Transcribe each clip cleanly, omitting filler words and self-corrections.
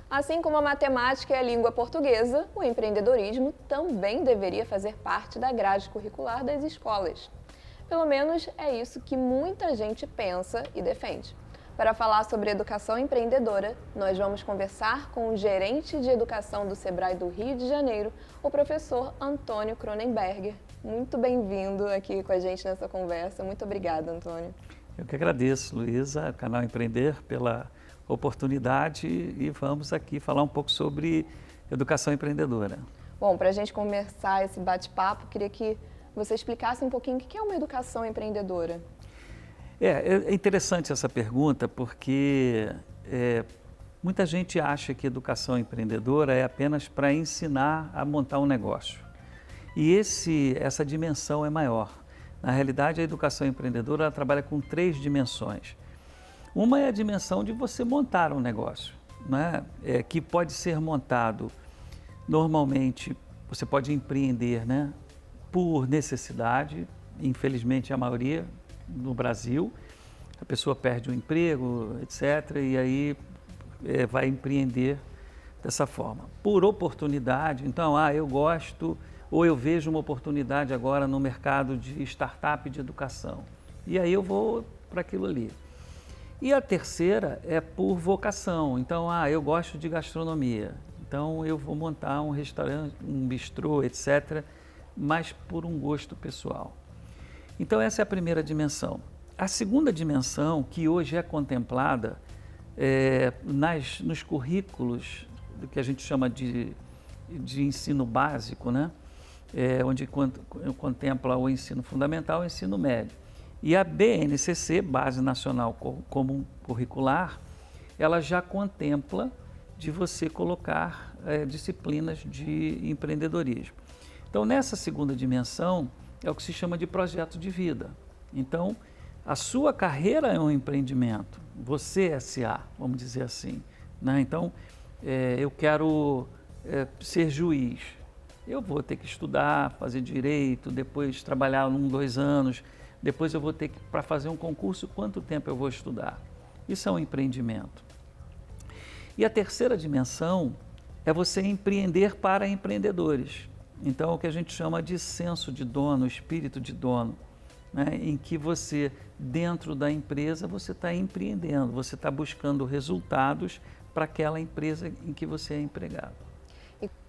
Assim como a matemática e a língua portuguesa, o empreendedorismo também deveria fazer parte da grade curricular das escolas. Pelo menos é isso que muita gente pensa e defende. Para falar sobre educação empreendedora, nós vamos conversar com o gerente de educação do Sebrae do Rio de Janeiro, o professor Antônio Cronenberger. Muito bem-vindo aqui com a gente nessa conversa. Muito obrigada, Antônio. Eu que agradeço, Luísa, Canal Empreender, pela oportunidade e vamos aqui falar um pouco sobre educação empreendedora. Bom, para a gente começar esse bate-papo, queria que você explicasse um pouquinho o que é uma educação empreendedora. É interessante essa pergunta porque muita gente acha que educação empreendedora é apenas para ensinar a montar um negócio. E essa dimensão é maior. Na realidade, a educação empreendedora ela trabalha com 3 dimensões. Uma é a dimensão de você montar um negócio, né? Que pode ser montado, normalmente, você pode empreender, né? Por necessidade, infelizmente a maioria no Brasil, a pessoa perde o emprego, etc., e aí vai empreender dessa forma. Por oportunidade, então, eu gosto ou eu vejo uma oportunidade agora no mercado de startup de educação, e aí eu vou para aquilo ali. E a terceira é por vocação, então, eu gosto de gastronomia, então eu vou montar um restaurante, um bistrô, etc., mas por um gosto pessoal. Então essa é a primeira dimensão. A segunda dimensão, que hoje é contemplada nos currículos do que a gente chama de ensino básico, né? Onde contempla o ensino fundamental e o ensino médio. E a BNCC, Base Nacional Comum Curricular, ela já contempla de você colocar disciplinas de empreendedorismo. Então, nessa segunda dimensão, é o que se chama de projeto de vida. Então, a sua carreira é um empreendimento, você é SA, vamos dizer assim, né? Então, eu quero ser juiz, eu vou ter que estudar, fazer direito, depois trabalhar 1, 2 anos, depois eu vou ter que, para fazer um concurso, quanto tempo eu vou estudar? Isso é um empreendimento. E a terceira dimensão é você empreender para empreendedores. Então, é o que a gente chama de senso de dono, espírito de dono, né? Em que você, dentro da empresa, você está empreendendo, você está buscando resultados para aquela empresa em que você é empregado.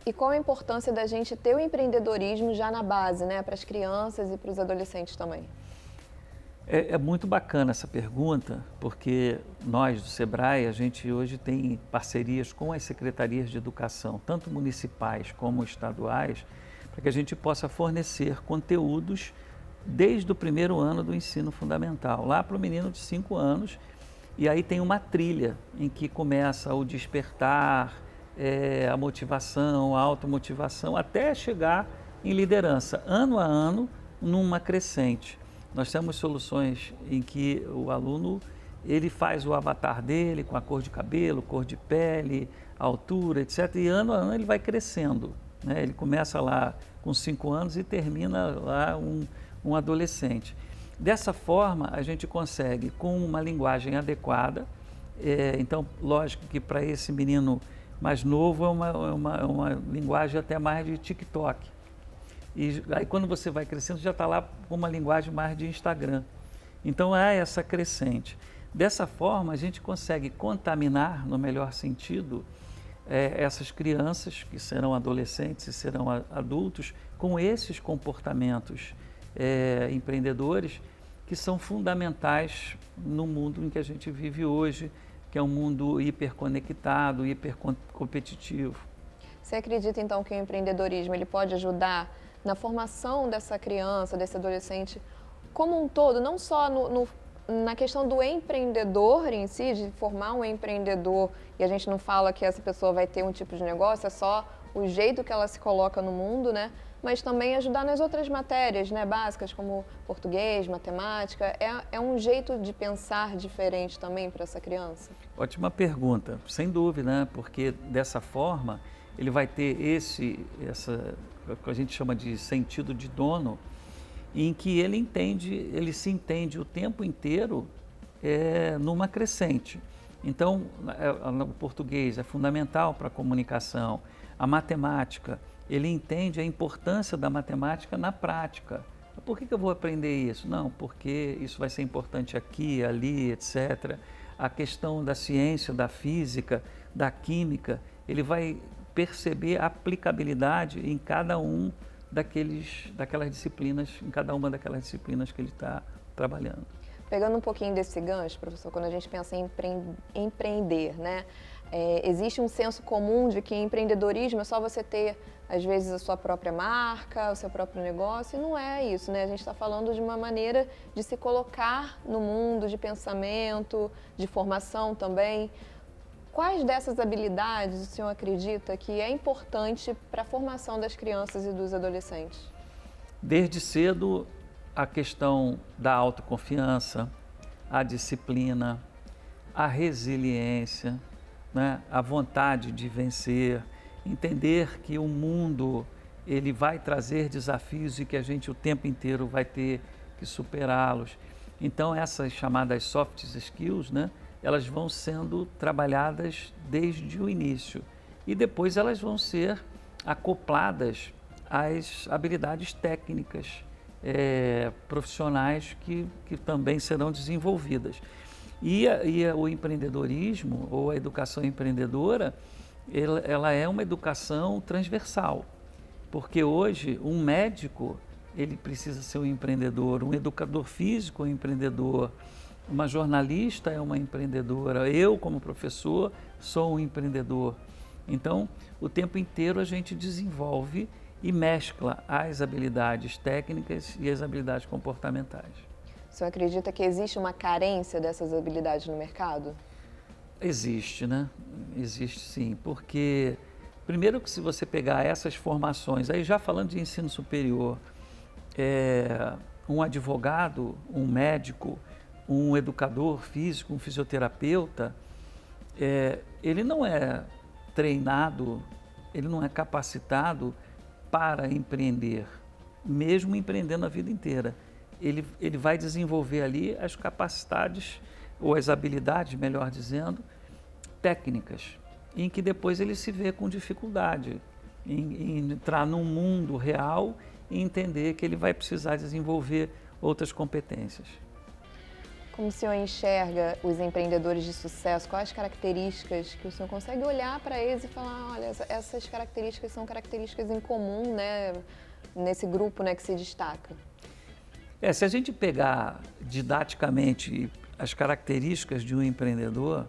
E qual a importância da gente ter o empreendedorismo já na base, né? Para as crianças e para os adolescentes também? É muito bacana essa pergunta, porque nós do Sebrae, a gente hoje tem parcerias com as secretarias de educação, tanto municipais como estaduais, para que a gente possa fornecer conteúdos desde o primeiro ano do ensino fundamental, lá para o menino de 5 anos, e aí tem uma trilha em que começa o despertar, a motivação, a automotivação, até chegar em liderança, ano a ano, numa crescente. Nós temos soluções em que o aluno ele faz o avatar dele com a cor de cabelo, cor de pele, altura, etc. E ano a ano ele vai crescendo, né? Ele começa lá com 5 anos e termina lá um adolescente. Dessa forma, a gente consegue, com uma linguagem adequada, então, lógico que para esse menino mais novo é uma linguagem até mais de TikTok. E aí quando você vai crescendo, já está lá com uma linguagem mais de Instagram. Então há essa crescente. Dessa forma, a gente consegue contaminar, no melhor sentido, essas crianças, que serão adolescentes e serão adultos, com esses comportamentos empreendedores, que são fundamentais no mundo em que a gente vive hoje, que é um mundo hiperconectado, hipercompetitivo. Você acredita, então, que o empreendedorismo ele pode ajudar na formação dessa criança, desse adolescente, como um todo, não só na questão do empreendedor em si, de formar um empreendedor, e a gente não fala que essa pessoa vai ter um tipo de negócio, é só o jeito que ela se coloca no mundo, né? Mas também ajudar nas outras matérias, né, básicas, como português, matemática. É um jeito de pensar diferente também para essa criança? Ótima pergunta, sem dúvida, né? Porque dessa forma ele vai ter o que a gente chama de sentido de dono, em que ele se entende o tempo inteiro numa crescente. Então, o português é fundamental para a comunicação. A matemática, ele entende a importância da matemática na prática. Por que eu vou aprender isso? Não, porque isso vai ser importante aqui, ali, etc. A questão da ciência, da física, da química, ele vai perceber a aplicabilidade em cada daquelas disciplinas, em cada uma daquelas disciplinas que ele está trabalhando. Pegando um pouquinho desse gancho, professor, quando a gente pensa em empreender, né? Existe um senso comum de que empreendedorismo é só você ter, às vezes, a sua própria marca, o seu próprio negócio, e não é isso, né? A gente está falando de uma maneira de se colocar no mundo, de pensamento, de formação também. Quais dessas habilidades o senhor acredita que é importante para a formação das crianças e dos adolescentes? Desde cedo, a questão da autoconfiança, a disciplina, a resiliência, né? A vontade de vencer, entender que o mundo ele vai trazer desafios e que a gente o tempo inteiro vai ter que superá-los. Então essas chamadas soft skills, né? Elas vão sendo trabalhadas desde o início e depois elas vão ser acopladas às habilidades técnicas profissionais que também serão desenvolvidas. E o empreendedorismo ou a educação empreendedora, ela é uma educação transversal, porque hoje um médico ele precisa ser um empreendedor, um educador físico é um empreendedor, uma jornalista é uma empreendedora, eu como professor sou um empreendedor. Então, o tempo inteiro a gente desenvolve e mescla as habilidades técnicas e as habilidades comportamentais. O senhor acredita que existe uma carência dessas habilidades no mercado? Existe, né? Existe sim, porque primeiro que se você pegar essas formações, aí já falando de ensino superior, um advogado, um médico, um educador físico, um fisioterapeuta, ele não é treinado, ele não é capacitado para empreender, mesmo empreendendo a vida inteira. Ele vai desenvolver ali as capacidades, ou as habilidades, melhor dizendo, técnicas, em que depois ele se vê com dificuldade em entrar num mundo real e entender que ele vai precisar desenvolver outras competências. Como o senhor enxerga os empreendedores de sucesso? Quais características que o senhor consegue olhar para eles e falar, olha, essas características são características em comum, né, nesse grupo, né, que se destaca? Se a gente pegar didaticamente as características de um empreendedor,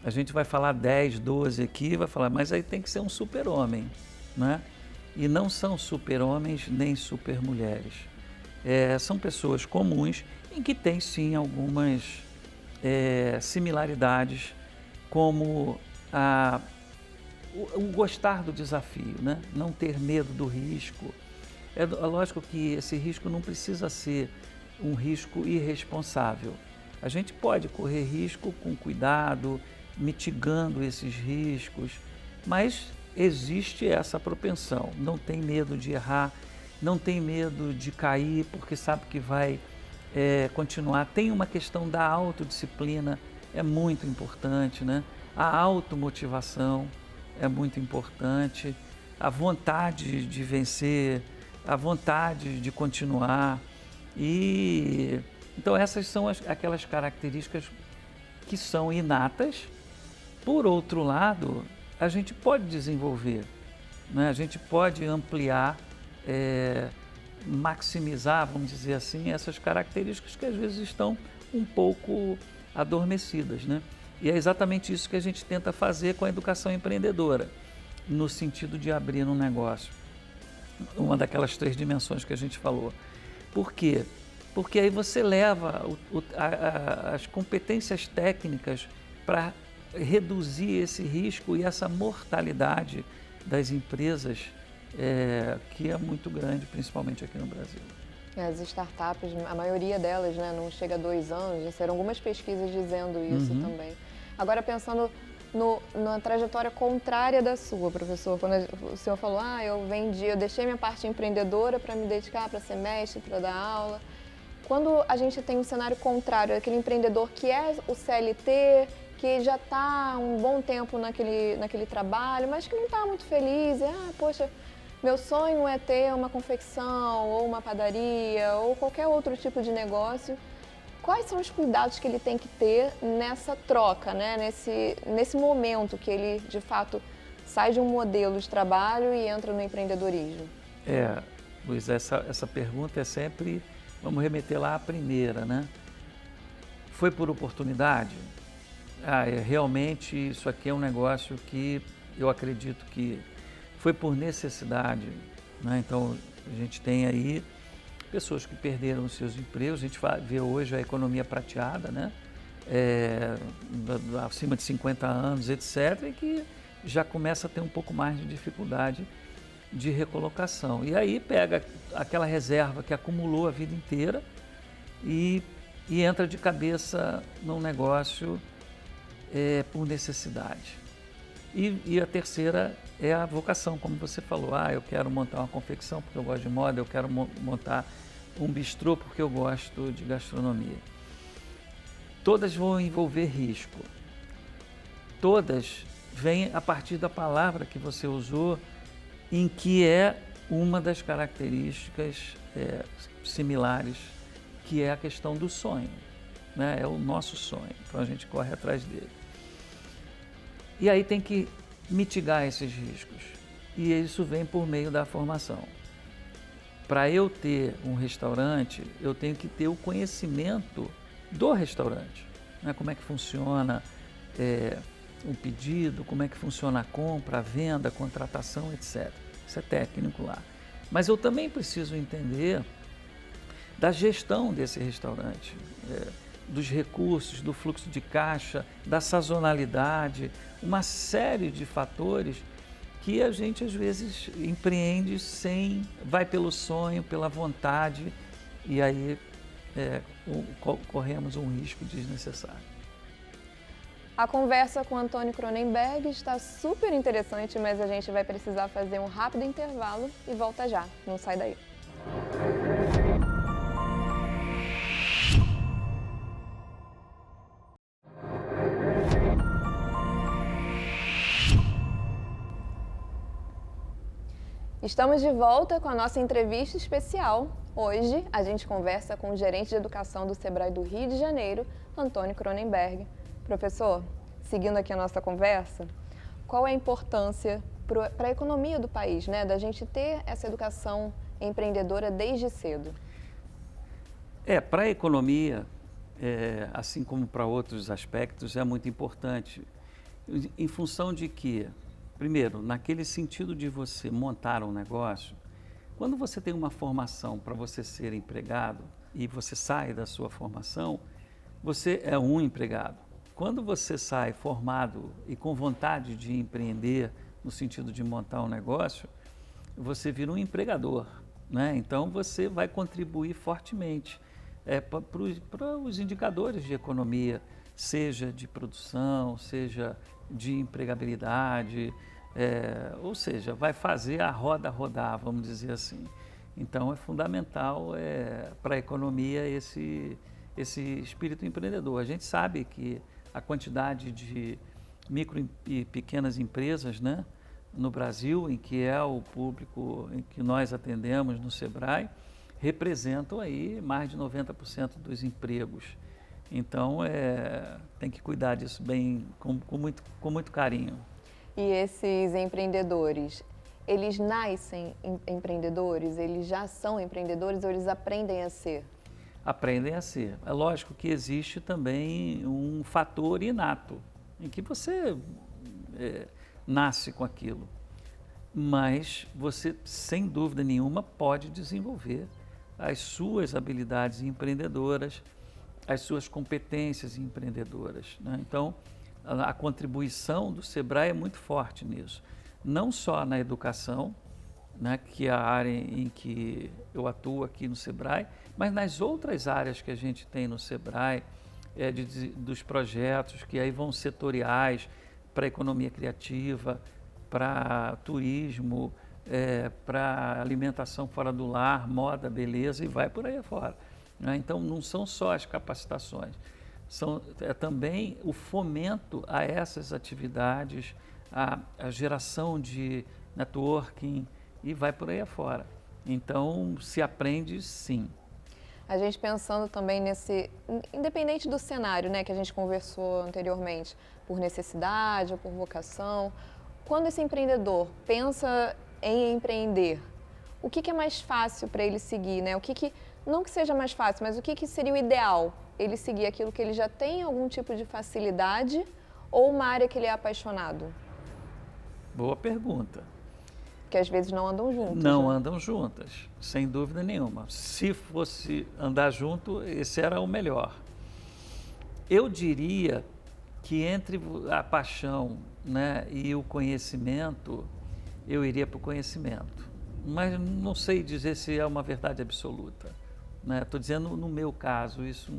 a gente vai falar 10, 12 aqui, vai falar, mas aí tem que ser um super-homem, né? E não são super-homens nem super-mulheres. São pessoas comuns em que tem sim algumas similaridades, como o gostar do desafio, né? Não ter medo do risco. É lógico que esse risco não precisa ser um risco irresponsável. A gente pode correr risco com cuidado, mitigando esses riscos, mas existe essa propensão. Não tem medo de errar, não tem medo de cair, porque sabe que vai continuar. Tem uma questão da autodisciplina, é muito importante, né? A automotivação é muito importante, a vontade de vencer, a vontade de continuar. E então essas são aquelas características que são inatas. Por outro lado, a gente pode desenvolver, né? A gente pode ampliar, maximizar, vamos dizer assim, essas características que às vezes estão um pouco adormecidas, né? E é exatamente isso que a gente tenta fazer com a educação empreendedora, no sentido de abrir um negócio. Uma daquelas 3 dimensões que a gente falou. Por quê? Porque aí você leva as competências técnicas para reduzir esse risco e essa mortalidade das empresas, que é muito grande, principalmente aqui no Brasil. As startups, a maioria delas, né, não chega a 2 anos, já saíram algumas pesquisas dizendo isso também. Agora, pensando na trajetória contrária da sua, professor, quando o senhor falou, eu deixei minha parte empreendedora para me dedicar, para ser mestre, para dar aula. Quando a gente tem um cenário contrário, aquele empreendedor que é o CLT, que já está um bom tempo naquele trabalho, mas que não está muito feliz. Poxa, meu sonho é ter uma confecção, ou uma padaria, ou qualquer outro tipo de negócio. Quais são os cuidados que ele tem que ter nessa troca, né? Nesse momento que ele, de fato, sai de um modelo de trabalho e entra no empreendedorismo? Luiz, essa pergunta é sempre, vamos remeter lá à primeira, né? Foi por oportunidade? Realmente isso aqui é um negócio que eu acredito que foi por necessidade, né? Então, a gente tem aí pessoas que perderam os seus empregos, a gente vê hoje a economia prateada, né? Acima de 50 anos, etc., e que já começa a ter um pouco mais de dificuldade de recolocação. E aí pega aquela reserva que acumulou a vida inteira e entra de cabeça num negócio por necessidade. E a terceira é a vocação, como você falou. Eu quero montar uma confecção porque eu gosto de moda, eu quero montar um bistrô porque eu gosto de gastronomia. Todas vão envolver risco. Todas vêm a partir da palavra que você usou, em que é uma das características similares, que é a questão do sonho, né? É o nosso sonho, então a gente corre atrás dele. E aí tem que mitigar esses riscos, e isso vem por meio da formação. Para eu ter um restaurante, eu tenho que ter o conhecimento do restaurante, né? Como é que funciona o pedido, como é que funciona a compra, a venda, a contratação, etc. Isso é técnico lá. Mas eu também preciso entender da gestão desse restaurante, dos recursos, do fluxo de caixa, da sazonalidade, uma série de fatores que a gente às vezes empreende vai pelo sonho, pela vontade, e aí corremos um risco desnecessário. A conversa com Antônio Cronenberg está super interessante, mas a gente vai precisar fazer um rápido intervalo e volta já. Não sai daí. Estamos de volta com a nossa entrevista especial. Hoje a gente conversa com o gerente de educação do Sebrae do Rio de Janeiro, Antônio Cronenberg. Professor, seguindo aqui a nossa conversa, qual é a importância para a economia do país, né, da gente ter essa educação empreendedora desde cedo? Para a economia, assim como para outros aspectos, é muito importante, em função de que, primeiro, naquele sentido de você montar um negócio, quando você tem uma formação para você ser empregado e você sai da sua formação, você é um empregado. Quando você sai formado e com vontade de empreender, no sentido de montar um negócio, você vira um empregador, né? Então você vai contribuir fortemente para os indicadores de economia, seja de produção, seja de empregabilidade, ou seja, vai fazer a roda rodar, vamos dizer assim. Então é fundamental para a economia esse espírito empreendedor. A gente sabe que a quantidade de micro e pequenas empresas, né, no Brasil, em que é o público em que nós atendemos no Sebrae, representam aí mais de 90% dos empregos. Então, tem que cuidar disso bem, com muito carinho. E esses empreendedores, eles nascem empreendedores, eles já são empreendedores ou eles aprendem a ser? Aprendem a ser. É lógico que existe também um fator inato, em que você nasce com aquilo, mas você, sem dúvida nenhuma, pode desenvolver as suas habilidades empreendedoras, as suas competências empreendedoras, né? Então, a contribuição do Sebrae é muito forte nisso, não só na educação, né, que é a área em que eu atuo aqui no Sebrae, mas nas outras áreas que a gente tem no Sebrae, dos projetos que aí vão setoriais para economia criativa, para turismo, para alimentação fora do lar, moda, beleza, e vai por aí afora, né? Então, não são só as capacitações. é também o fomento a essas atividades, a geração de networking e vai por aí afora. Então, se aprende sim. A gente pensando também independente do cenário, né, que a gente conversou anteriormente, por necessidade ou por vocação, quando esse empreendedor pensa em empreender, o que é mais fácil para ele seguir, né? Não que seja mais fácil, mas o que seria o ideal? Ele seguir aquilo que ele já tem algum tipo de facilidade ou uma área que ele é apaixonado? Boa pergunta. Que às vezes não andam juntos. Não né? andam juntas, sem dúvida nenhuma. Se fosse andar junto, esse era o melhor. Eu diria que entre a paixão, né, e o conhecimento, eu iria para o conhecimento. Mas não sei dizer se é uma verdade absoluta. Estou dizendo no meu caso, isso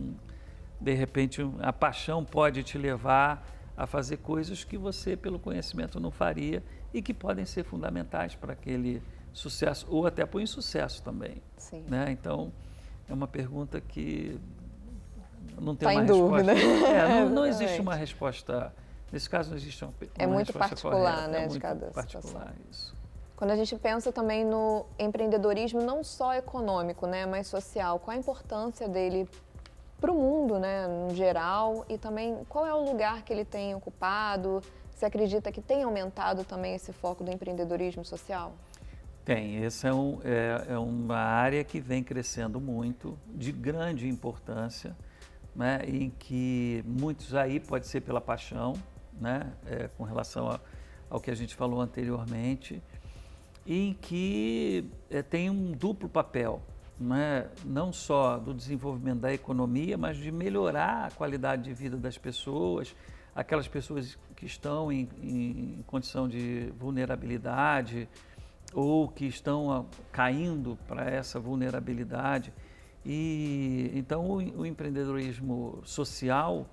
de repente a paixão pode te levar a fazer coisas que você pelo conhecimento não faria e que podem ser fundamentais para aquele sucesso ou até para o insucesso também. Sim. Né? Então é uma pergunta que não tem tá uma em resposta. Dúvida. Não existe uma resposta. Nesse caso não existe uma é muito particular, correta, né, é de muito cada particular situação. isso. Quando a gente pensa também no empreendedorismo, não só econômico, né, mas social, qual a importância dele para o mundo, né, no geral, e também qual é o lugar que ele tem ocupado? Você acredita que tem aumentado também esse foco do empreendedorismo social? Tem, essa é uma área que vem crescendo muito, de grande importância, né, em que muitos aí pode ser pela paixão, né, com relação ao que a gente falou anteriormente, em que tem um duplo papel, né? Não só do desenvolvimento da economia, mas de melhorar a qualidade de vida das pessoas, aquelas pessoas que estão em condição de vulnerabilidade ou que estão caindo para essa vulnerabilidade. E então o empreendedorismo social,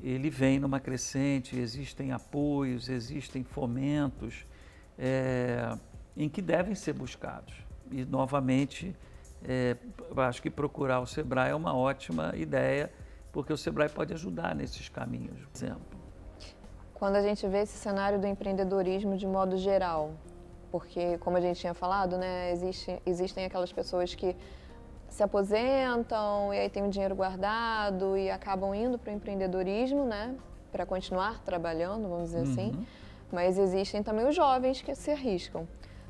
ele vem numa crescente, existem apoios, existem fomentos, em que devem ser buscados. E, novamente, acho que procurar o SEBRAE é uma ótima ideia, porque o SEBRAE pode ajudar nesses caminhos, por exemplo. Quando a gente vê esse cenário do empreendedorismo de modo geral, porque, como a gente tinha falado, né, existem aquelas pessoas que se aposentam e aí tem o dinheiro guardado e acabam indo para o empreendedorismo, né, para continuar trabalhando, vamos dizer assim. Mas existem também os jovens que se arriscam.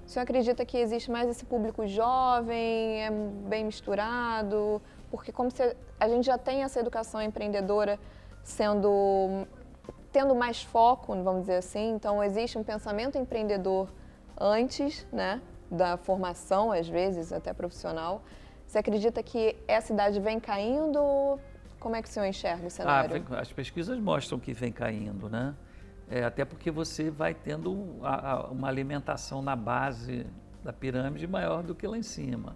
O senhor acredita que existe mais esse público jovem, é bem misturado? Porque como a gente já tem essa educação empreendedora tendo mais foco, vamos dizer assim, então existe um pensamento empreendedor antes, né, da formação, às vezes, até profissional. Você acredita que essa idade vem caindo? Como é que o senhor enxerga o cenário? As pesquisas mostram que vem caindo, né? Até porque você vai tendo uma alimentação na base da pirâmide maior do que lá em cima.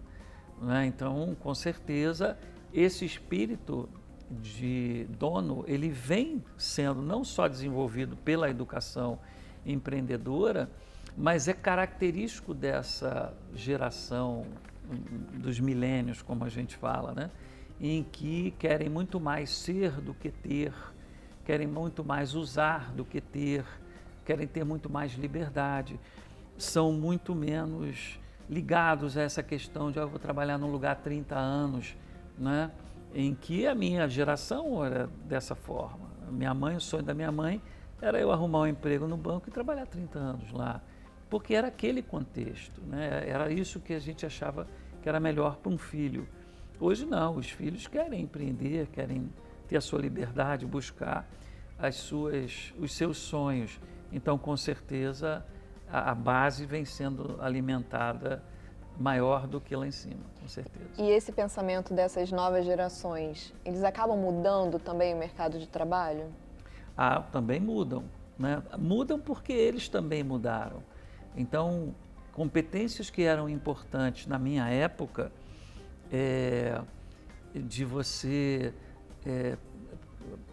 Né? Então, com certeza, esse espírito de dono, ele vem sendo não só desenvolvido pela educação empreendedora, mas é característico dessa geração dos milênios, como a gente fala, né? Em que querem muito mais ser do que ter, querem muito mais usar do que ter, querem ter muito mais liberdade, são muito menos ligados a essa questão de eu vou trabalhar num lugar há 30 anos, né? Em que a minha geração era dessa forma. Minha mãe, o sonho da minha mãe era eu arrumar um emprego no banco e trabalhar 30 anos lá, porque era aquele contexto, né? Era isso que a gente achava que era melhor para um filho. Hoje não, os filhos querem empreender, querem ter a sua liberdade, buscar os seus sonhos. Então, com certeza, a base vem sendo alimentada maior do que lá em cima, com certeza. E esse pensamento dessas novas gerações, eles acabam mudando também o mercado de trabalho? Também mudam, né? Mudam porque eles também mudaram. Então, competências que eram importantes na minha época, de você,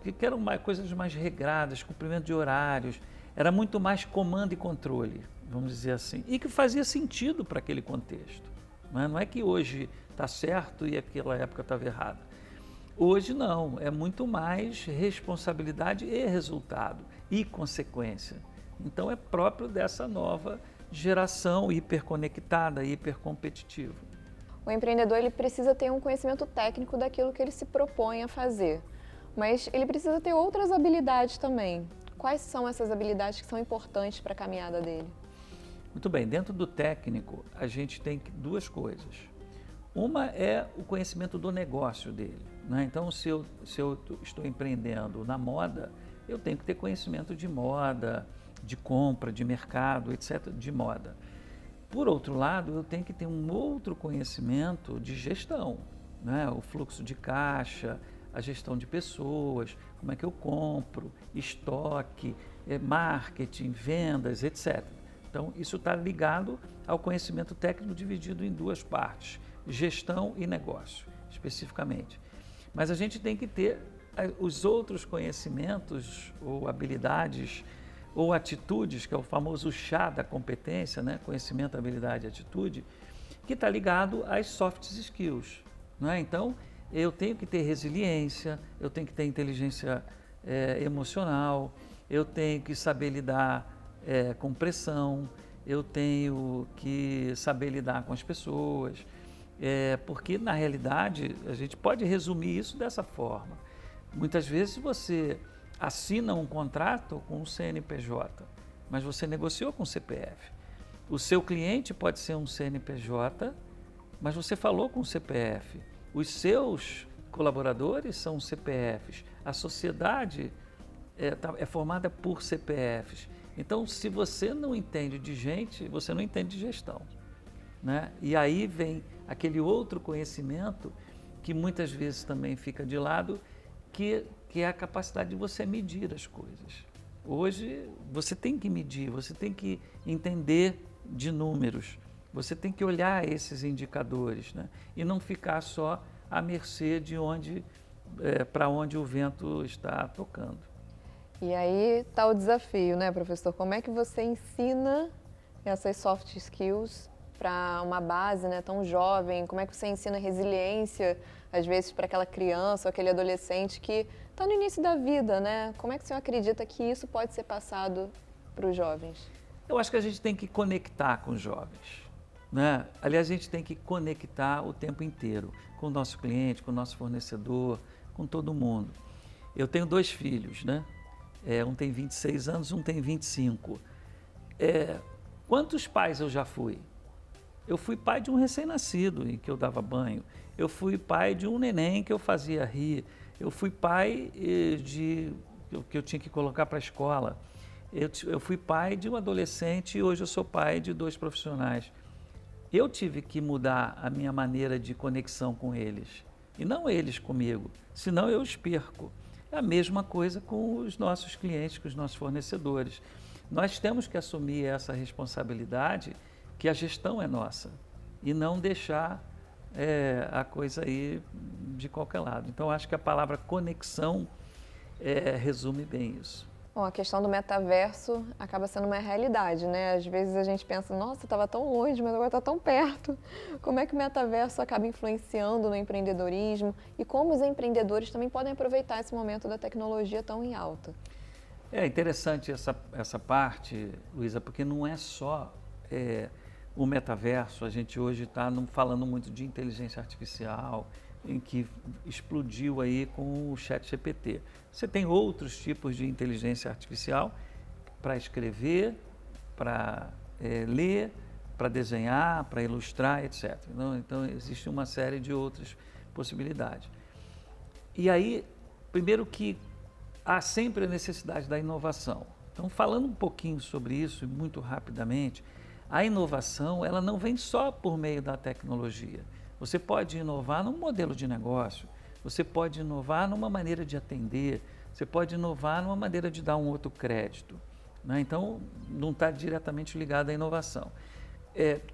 que eram coisas mais regradas, cumprimento de horários, era muito mais comando e controle, vamos dizer assim, e que fazia sentido para aquele contexto. Não é que hoje está certo e aquela época estava errada. Hoje não, é muito mais responsabilidade e resultado e consequência. Então é próprio dessa nova geração hiperconectada, hipercompetitiva. O empreendedor ele precisa ter um conhecimento técnico daquilo que ele se propõe a fazer, mas ele precisa ter outras habilidades também. Quais são essas habilidades que são importantes para a caminhada dele? Muito bem, dentro do técnico a gente tem duas coisas. Uma é o conhecimento do negócio dele, né? Então, se eu estou empreendendo na moda, eu tenho que ter conhecimento de moda, de compra, de mercado, etc., de moda. Por outro lado, eu tenho que ter um outro conhecimento de gestão, né? O fluxo de caixa, a gestão de pessoas, como é que eu compro, estoque, marketing, vendas, etc. Então, isso está ligado ao conhecimento técnico dividido em duas partes, gestão e negócio, especificamente. Mas a gente tem que ter os outros conhecimentos ou habilidades ou atitudes, que é o famoso chá da competência, né? Conhecimento, habilidade e atitude, que está ligado às soft skills. Né? Então, eu tenho que ter resiliência, eu tenho que ter inteligência emocional, eu tenho que saber lidar com pressão, eu tenho que saber lidar com as pessoas, porque na realidade a gente pode resumir isso dessa forma. Muitas vezes você assina um contrato com um CNPJ, mas você negociou com o CPF. O seu cliente pode ser um CNPJ, mas você falou com o CPF. Os seus colaboradores são CPFs. A sociedade é formada por CPFs. Então, se você não entende de gente, você não entende de gestão, né? E aí vem aquele outro conhecimento que muitas vezes também fica de lado, que é a capacidade de você medir as coisas. Hoje, você tem que medir, você tem que entender de números, você tem que olhar esses indicadores, né? E não ficar só à mercê de para onde o vento está tocando. E aí está o desafio, né, professor? Como é que você ensina essas soft skills para uma base, né, tão jovem? Como é que você ensina resiliência, às vezes, para aquela criança ou aquele adolescente que está no início da vida, né? Como é que o senhor acredita que isso pode ser passado para os jovens? Eu acho que a gente tem que conectar com os jovens, né? Aliás, a gente tem que conectar o tempo inteiro com o nosso cliente, com o nosso fornecedor, com todo mundo. Eu tenho 2 filhos, né? Um tem 26 anos, um tem 25. Quantos pais eu já fui? Eu fui pai de um recém-nascido em que eu dava banho. Eu fui pai de um neném que eu fazia rir. Eu fui pai que eu tinha que colocar para a escola. Eu fui pai de um adolescente e hoje eu sou pai de 2 profissionais. Eu tive que mudar a minha maneira de conexão com eles e não eles comigo, senão eu os perco. É a mesma coisa com os nossos clientes, com os nossos fornecedores. Nós temos que assumir essa responsabilidade, que a gestão é nossa, e não deixar a coisa aí de qualquer lado. Então, acho que a palavra conexão resume bem isso. Bom, a questão do metaverso acaba sendo uma realidade, né? Às vezes a gente pensa, nossa, estava tão longe, mas agora está tão perto. Como é que o metaverso acaba influenciando no empreendedorismo e como os empreendedores também podem aproveitar esse momento da tecnologia tão em alta? É interessante essa parte, Luísa, porque não é só o metaverso. A gente hoje está falando muito de inteligência artificial, em que explodiu aí com o ChatGPT. Você tem outros tipos de inteligência artificial para escrever, para ler, para desenhar, para ilustrar, etc. Então, existe uma série de outras possibilidades. E aí, primeiro que há sempre a necessidade da inovação. Então, falando um pouquinho sobre isso, muito rapidamente, a inovação ela não vem só por meio da tecnologia. Você pode inovar num modelo de negócio, você pode inovar numa maneira de atender, você pode inovar numa maneira de dar um outro crédito, né? Então, não está diretamente ligado à inovação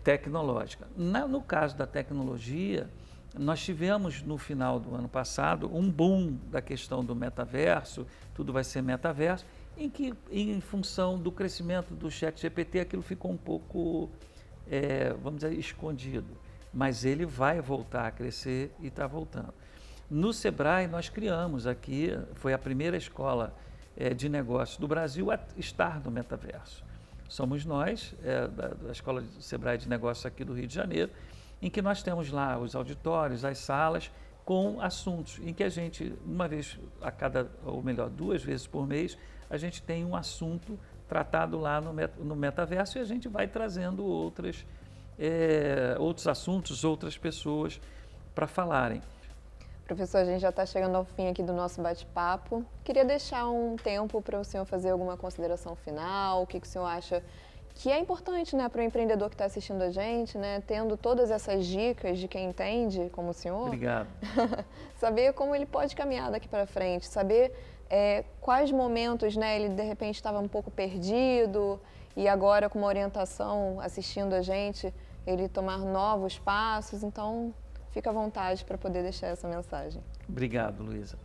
tecnológica. No caso da tecnologia, nós tivemos no final do ano passado um boom da questão do metaverso, tudo vai ser metaverso, em que, em função do crescimento do ChatGPT, aquilo ficou um pouco, vamos dizer, escondido. Mas ele vai voltar a crescer e está voltando. No Sebrae, nós criamos aqui, foi a primeira escola de negócios do Brasil a estar no metaverso. Somos nós, da Escola de Sebrae de Negócios aqui do Rio de Janeiro, em que nós temos lá os auditórios, as salas, com assuntos, em que a gente, uma vez a cada, ou melhor, 2 vezes por mês, a gente tem um assunto tratado lá no metaverso e a gente vai trazendo outros assuntos, outras pessoas para falarem. Professor, a gente já está chegando ao fim aqui do nosso bate-papo. Queria deixar um tempo para o senhor fazer alguma consideração final, o que o senhor acha que é importante, né, para o empreendedor que está assistindo a gente, né, tendo todas essas dicas de quem entende, como o senhor. Obrigado. Saber como ele pode caminhar daqui para frente, saber quais momentos, né, ele de repente estava um pouco perdido e agora com uma orientação assistindo a gente, ele tomar novos passos. Então, fica à vontade para poder deixar essa mensagem. Obrigado, Luísa.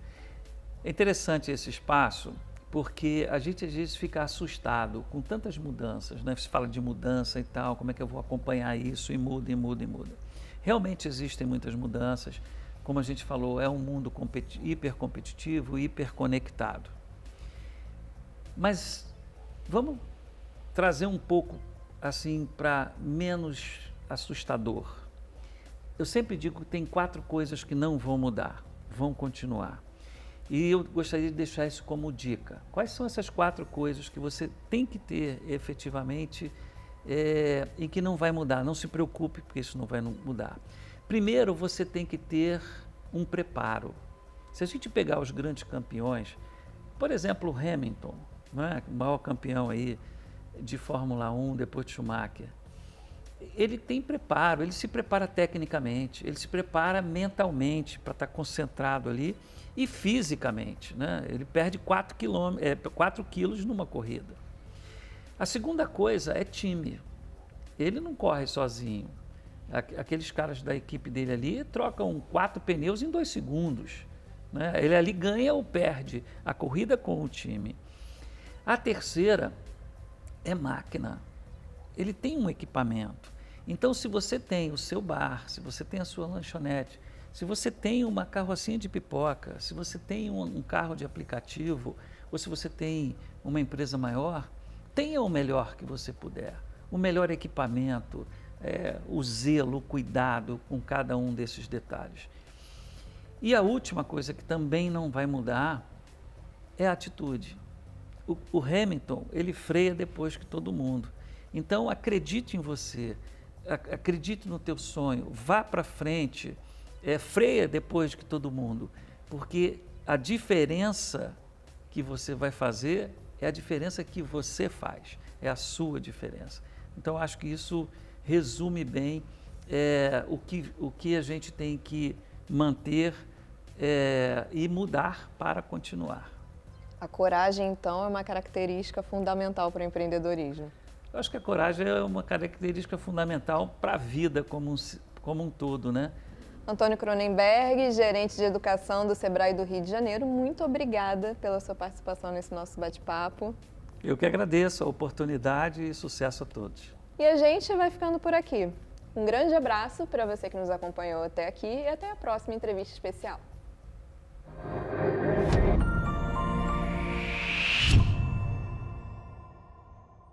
É interessante esse espaço porque a gente às vezes fica assustado com tantas mudanças, né? Se fala de mudança e tal, como é que eu vou acompanhar isso e muda, e muda, e muda. Realmente existem muitas mudanças, como a gente falou, é um mundo hipercompetitivo, hiperconectado. Mas vamos trazer um pouco assim para menos assustador. Eu sempre digo que tem 4 coisas que não vão mudar, vão continuar. E eu gostaria de deixar isso como dica. Quais são essas 4 coisas que você tem que ter efetivamente e que não vai mudar? Não se preocupe, porque isso não vai mudar. Primeiro, você tem que ter um preparo. Se a gente pegar os grandes campeões, por exemplo, o Hamilton, né, o maior campeão aí de Fórmula 1 depois de Schumacher, ele tem preparo, ele se prepara tecnicamente, ele se prepara mentalmente para estar concentrado ali e fisicamente, né? Ele perde 4 quilos numa corrida. A segunda coisa é time. Ele não corre sozinho. Aqueles caras da equipe dele ali trocam 4 pneus em 2 segundos. Né? Ele ali ganha ou perde a corrida com o time. A terceira é máquina. Ele tem um equipamento. Então, se você tem o seu bar, se você tem a sua lanchonete, se você tem uma carrocinha de pipoca, se você tem um carro de aplicativo, ou se você tem uma empresa maior, tenha o melhor que você puder, o melhor equipamento, o zelo, o cuidado com cada um desses detalhes. E a última coisa que também não vai mudar é a atitude. O Hamilton, ele freia depois que todo mundo. Então, acredite em você, acredite no teu sonho, vá para frente, freia depois que todo mundo, porque a diferença que você vai fazer é a diferença que você faz, é a sua diferença. Então, acho que isso resume bem o que a gente tem que manter e mudar para continuar. A coragem, então, é uma característica fundamental para o empreendedorismo. Eu acho que a coragem é uma característica fundamental para a vida como um todo, né? Antônio Cronenberg, gerente de educação do Sebrae do Rio de Janeiro, muito obrigada pela sua participação nesse nosso bate-papo. Eu que agradeço a oportunidade e sucesso a todos. E a gente vai ficando por aqui. Um grande abraço para você que nos acompanhou até aqui e até a próxima entrevista especial.